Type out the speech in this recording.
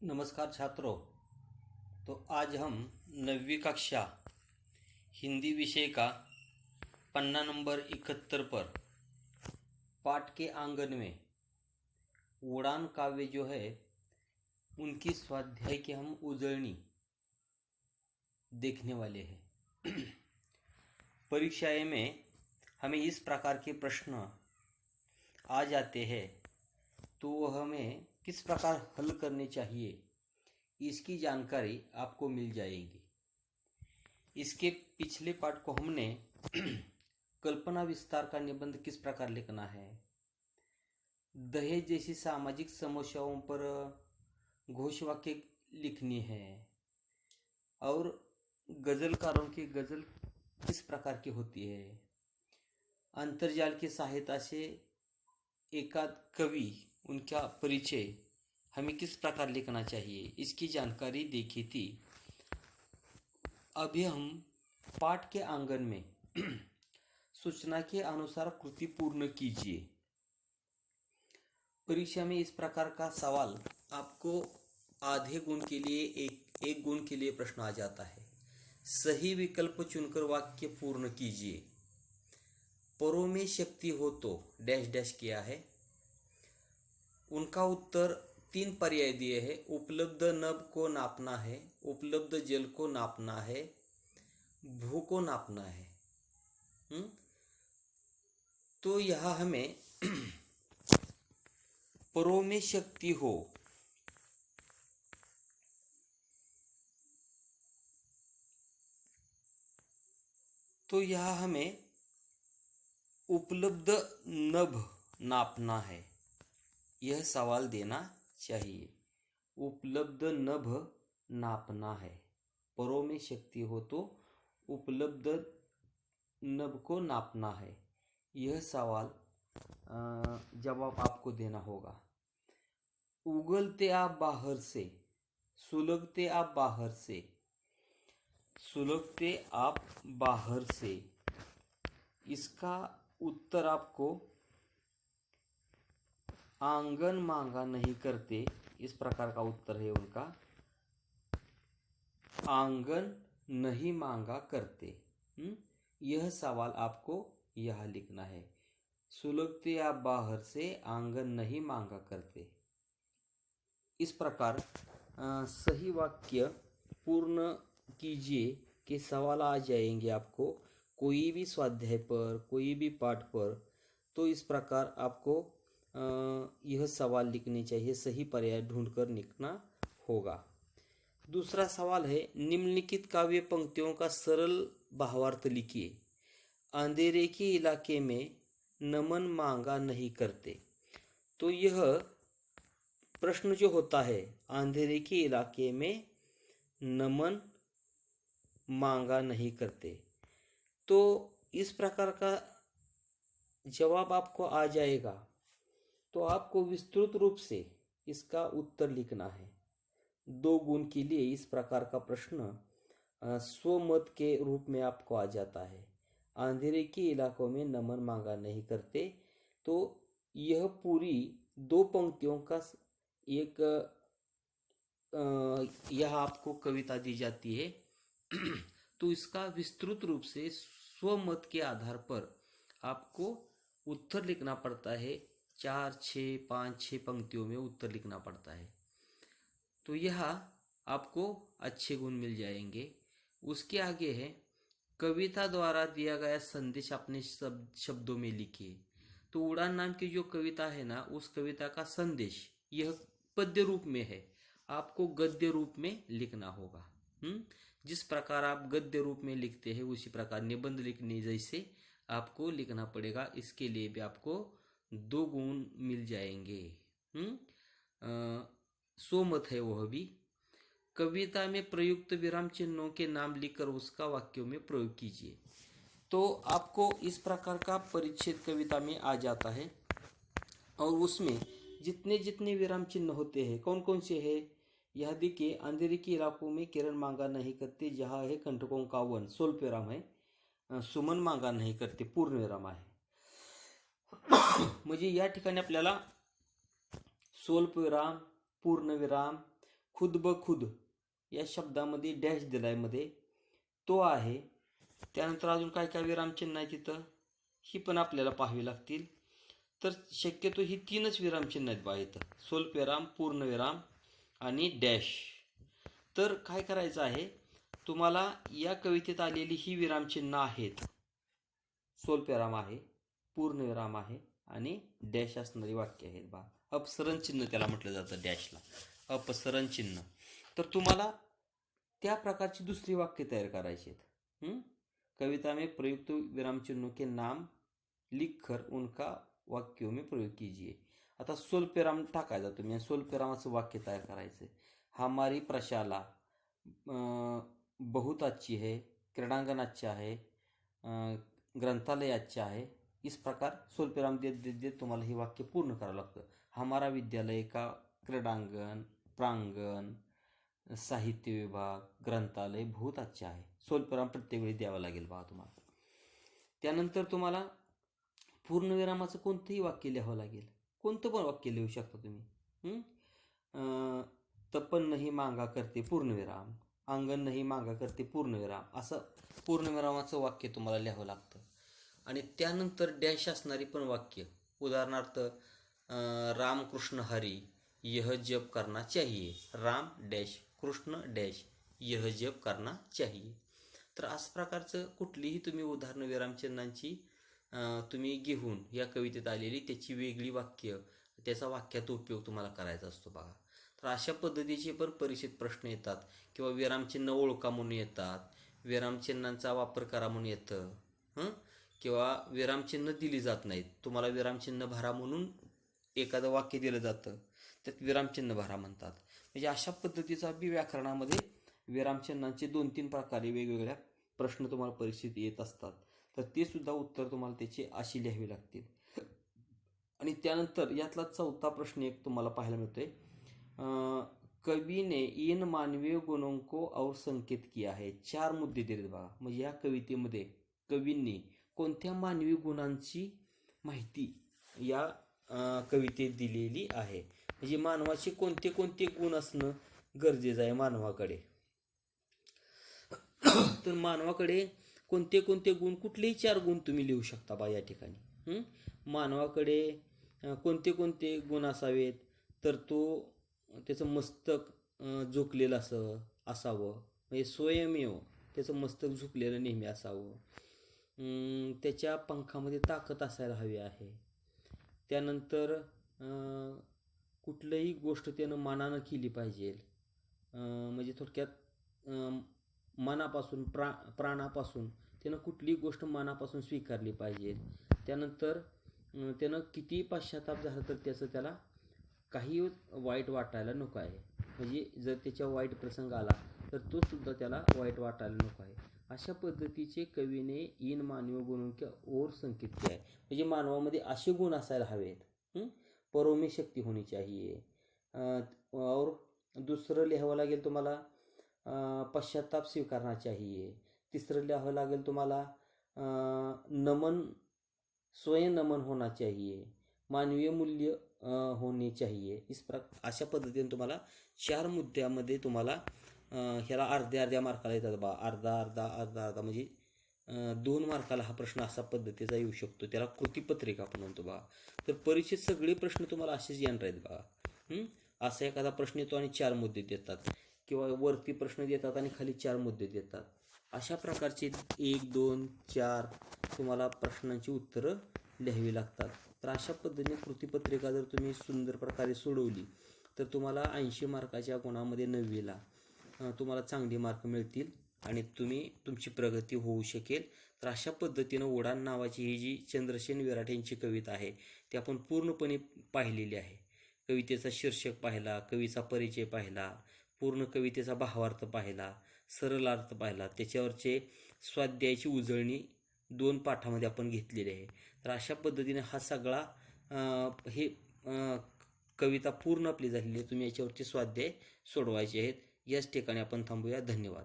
नमस्कार छात्रों। तो आज हम 9वीं कक्षा हिंदी विषय का पन्ना नंबर 71 पर पाठ के आंगन में उड़ान काव्य जो है उनकी स्वाध्याय की हम उजळणी देखने वाले हैं। परीक्षाएं में हमें इस प्रकार के प्रश्न आ जाते हैं तो वह हमें किस प्रकार हल करने चाहिए इसकी जानकारी आपको मिल जाएगी। इसके पिछले पाठ को हमने कल्पना विस्तार का निबंध किस प्रकार लिखना है, दहेज जैसी सामाजिक समस्याओं पर घोषवाक्य लिखनी है और गजलकारों की गजल किस प्रकार की होती है, अंतर्जाल की सहायता से एकाध कवि उनका परिचय हमें किस प्रकार लिखना चाहिए इसकी जानकारी देखी थी। अभी हम पाठ के आंगन में सूचना के अनुसार कृति पूर्ण कीजिए। परीक्षा में इस प्रकार का सवाल आपको आधे गुण के लिए एक गुण के लिए प्रश्न आ जाता है। सही विकल्प चुनकर वाक्य पूर्ण कीजिए। परों में शक्ति हो तो डैश डैश किया है। उनका उत्तर 3 पर्याय दिए हैं। उपलब्ध नभ को नापना है, उपलब्ध जल को नापना है, भू को नापना है। तो यह हमें परों में शक्ति हो तो यह हमें उपलब्ध नभ नापना है, यह सवाल देना चाहिए। उपलब्ध नभ नापना है, परों में शक्ति हो तो उपलब्ध नभ को नापना है, यह सवाल जवाब आपको देना होगा। उगलते आप बाहर से, सुलगते आप बाहर से, सुलगते आप बाहर से, इसका उत्तर आपको आंगन मांगा नहीं करते, इस प्रकार का उत्तर है उनका। आंगन नहीं मांगा करते, यह सवाल आपको यह लिखना है। सुलगते आप बाहर से, आंगन नहीं मांगा करते। इस प्रकार सही वाक्य पूर्ण कीजिए कि सवाल आ जाएंगे आपको कोई भी स्वाध्याय पर, कोई भी पाठ पर। तो इस प्रकार आपको यह सवाल लिखने चाहिए, सही पर्याय ढूंढकर लिखना होगा। दूसरा सवाल है, निम्नलिखित काव्य पंक्तियों का सरल भावार्थ लिखिए। अंधेरे के इलाके में नमन मांगा नहीं करते। तो यह प्रश्न जो होता है, अंधेरे के इलाके में नमन मांगा नहीं करते, तो इस प्रकार का जवाब आपको आ जाएगा। तो आपको विस्तृत रूप से इसका उत्तर लिखना है। 2 गुण के लिए इस प्रकार का प्रश्न स्वमत के रूप में आपको आ जाता है। अंधेरे के इलाकों में नमन मांगा नहीं करते, तो यह पूरी 2 पंक्तियों का एक यह आपको कविता दी जाती है। तो इसका विस्तृत रूप से स्वमत के आधार पर आपको उत्तर लिखना पड़ता है। 4, 6, 5, 6 पंक्तियों में उत्तर लिखना पड़ता है। तो यह आपको अच्छे गुण मिल जाएंगे। उसके आगे है, कविता द्वारा दिया गया संदेश अपने शब्दों में लिखिए। तो उड़ान नाम की जो कविता है ना, उस कविता का संदेश यह पद्य रूप में है, आपको गद्य रूप में लिखना होगा। जिस प्रकार आप गद्य रूप में लिखते हैं उसी प्रकार निबंध लिखने जैसे आपको लिखना पड़ेगा। इसके लिए भी आपको 2 गुण मिल जाएंगे। स्वमत है वह भी। कविता में प्रयुक्त विराम चिन्हों के नाम लिखकर उसका वाक्यों में प्रयोग कीजिए। तो आपको इस प्रकार का परिच्छेद कविता में आ जाता है और उसमें जितने जितने विराम चिन्ह होते हैं कौन कौन से हैं, यह देखिए। अंधेरे के इलाकों में किरण मांगा नहीं करते, जहाँ है कंटकों का वन, स्वल्प विराम है। सुमन मांगा नाही करते, पूर्ण विराम आहे। म्हणजे या ठिकाणी आपल्याला स्वल्प विराम, पूर्ण विराम, खुद ब खुद या शब्दामध्ये डॅश दिलाय मध्ये, तो आहे. त्यानंतर अजून काय काय विरामचिन्ह आहे तिथं, ही पण आपल्याला पाहावी लागतील. तर शक्यतो ही 3च विरामचिन्ह आहेत बा इथं, स्वल्पविराम, पूर्णविराम आणि डॅश. तर काय करायचं आहे तुम्हाला, या कवितेत आलेली ही विरामचिन्ह आहेत. स्वल्पविराम आहे, पूर्णविराम आहे आणि डॅश असणारी वाक्य आहेत बा. अपसरण चिन्ह त्याला म्हटलं जातं, डॅशला अपसरण चिन्ह. तर तुम्हाला त्या प्रकारची दुसरी वाक्य तयार करायची आहेत. कविता में प्रयुक्त विराम चिन्हों के नाम लिख कर उनका वाक्यों में प्रयोग कीजिए. आता स्वल्पविराम टाकायचा तुम्ही, स्वल्पविरामाचं वाक्य तयार करायचं. हमारी प्रशाला बहुत अच्छी है, क्रीडांगण अच्छा है, ग्रंथालय अच्छा है. इस प्रकार स्वल्पविराम देत देत देत तुम्हाला हे वाक्य पूर्ण करावं लागतं. हमारा विद्यालय का क्रीडांगण, प्रांगण, साहित्य विभाग, ग्रंथालय बहुत अच्छा आहे. स्वल्पविराम प्रत्येक वेळी द्यावा लागेल बघा तुम्हाला. त्यानंतर तुम्हाला पूर्णविरामाचं कोणतंही वाक्य लिहावं लागेल, कोणतं पण वाक्य लिहू शकता तुम्ही. तपन नाही मागा करते पूर्णविराम, अंगण नाही मागा करते पूर्णविराम, असं पूर्णविरामाचं वाक्य तुम्हाला लिहावं लागतं. आणि त्यानंतर डॅश असणारी पण वाक्य, उदाहरणार्थ रामकृष्ण हरी यह जप करना चाहिए, राम डॅश कृष्ण डॅश यह जप करना चाहिए. तर अशा प्रकारचं कुठलीही तुम्ही उदाहरणं विरामचिन्हांची तुम्ही घेऊन या कवितेत आलेली त्याची वेगळी वाक्य, त्याचा वाक्यात उपयोग तुम्हाला करायचा असतो बघा. तर अशा पद्धतीचे पण परीक्षेत प्रश्न येतात, किंवा विरामचिन्ह ओळखा म्हणून येतात, विरामचिन्हांचा वापर करा म्हणून येतं, किंवा विरामचिन्ह दिली जात नाहीत, तुम्हाला विरामचिन्ह भरा म्हणून एखादं वाक्य दिलं जातं, त्यात विरामचिन्ह भरा म्हणतात. म्हणजे अशा पद्धतीचा बी व्याकरणामध्ये विरामचिन्हांचे 2-3 प्रकारे वेगवेगळ्या प्रश्न तुम्हाला परीक्षेत येत असतात. तर ते सुद्धा उत्तर तुम्हाला त्याची अशी लिहावी लागतील. आणि त्यानंतर यातला 4था प्रश्न एक तुम्हाला पाहायला मिळतोय, कवी ने इन मानवीय गुणों को और संकेत किया है. 4 मुद्दे दिलेत बघा. म्हणजे या कवितेमध्ये कवींनी कोणत्या मानवी गुणांची माहिती या कवितेत दिलेली आहे. म्हणजे मानवाचे कोणते कोणते गुण असणं गरजेचं आहे मानवाकडे. तर मानवाकडे कोणते कोणते गुण, कुठलेही 4 गुण तुम्ही लिहू शकता बा या ठिकाणी. मानवाकडे कोणते कोणते गुण असावेत, तर त्याचं मस्तक झुकलेलं असावं, म्हणजे स्वयमेव त्याचं मस्तक झुकलेलं नेहमी असावं. त्याच्या पंखामध्ये ताकद असायला हवी आहे. त्यानंतर कुठलीही गोष्ट त्यानं मनानं केली पाहिजे, म्हणजे थोडक्यात मनापासून प्राणापासून त्यानं कुठलीही गोष्ट मनापासून स्वीकारली पाहिजे. त्यानंतर त्यानं किती पश्चाताप झाला तर त्याला काही वाईट वाटायला नको आहे. म्हणजे जर त्याच्या वाईट प्रसंग आला तर तो सुद्धा त्याला वाईट वाटायला नको आहे. अशा पद्धतीचे कवीने इन मानवीय गुणों के और संकेत किया है. म्हणजे मानवामध्ये असे गुण असायला हवेत. परोमी शक्ती होनी चाहिए. और दुसरं लिहावं लागेल तुम्हाला पश्चाताप स्वीकारना चाहिए. तिसरं लिहावं लागेल तुम्हाला नमन, स्वयं नमन होना चाहिए, मानवीय मूल्य होणे चाहिए. अशा पद्धतीने तुम्हाला 4 मुद्द्यामध्ये तुम्हाला ह्याला अर्ध्या मार्काला येतात बा. अर्धा म्हणजे 2 मार्काला हा प्रश्न असा पद्धतीचा येऊ शकतो. त्याला कृतीपत्रिका आपण म्हणतो बा. तर परीक्षेत सगळे प्रश्न तुम्हाला असेच येणार आहेत बा. असा एखादा प्रश्न येतो आणि 4 मुद्दे देतात, किंवा वरती प्रश्न देतात आणि खाली 4 मुद्दे देतात. अशा प्रकारचे 1, 2, 4 तुम्हाला प्रश्नांची उत्तरं लिहावी लागतात. तर अशा पद्धतीने कृतीपत्रिका जर तुम्ही सुंदर प्रकारे सोडवली तर तुम्हाला 80 मार्काच्या गुणामध्ये 9वीला तुम्हाला चांगले मार्क मिळतील आणि तुमची प्रगती होऊ शकेल. तर अशा पद्धतीनं उडान नावाची ही जी चंद्रसेन विराट यांची कविता आहे ती आपण पूर्णपणे पाहिलेली आहे. कवितेचा शीर्षक पाहिला, कवीचा परिचय पाहिला, पूर्ण कवितेचा भावार्थ पाहिला, सरळ अर्थ पाहिला, त्याच्यावरचे स्वाध्यायाची उजळणी 2 पाठामध्ये आपण घेतलेली आहे. तर अशा पद्धतीने हा सगळा हे कविता पूर्ण आपली झालेली आहे. तुम्ही याच्यावरचे स्वाध्याय सोडवायचे आहेत. याच ठिकाणी आपण थांबूया. धन्यवाद.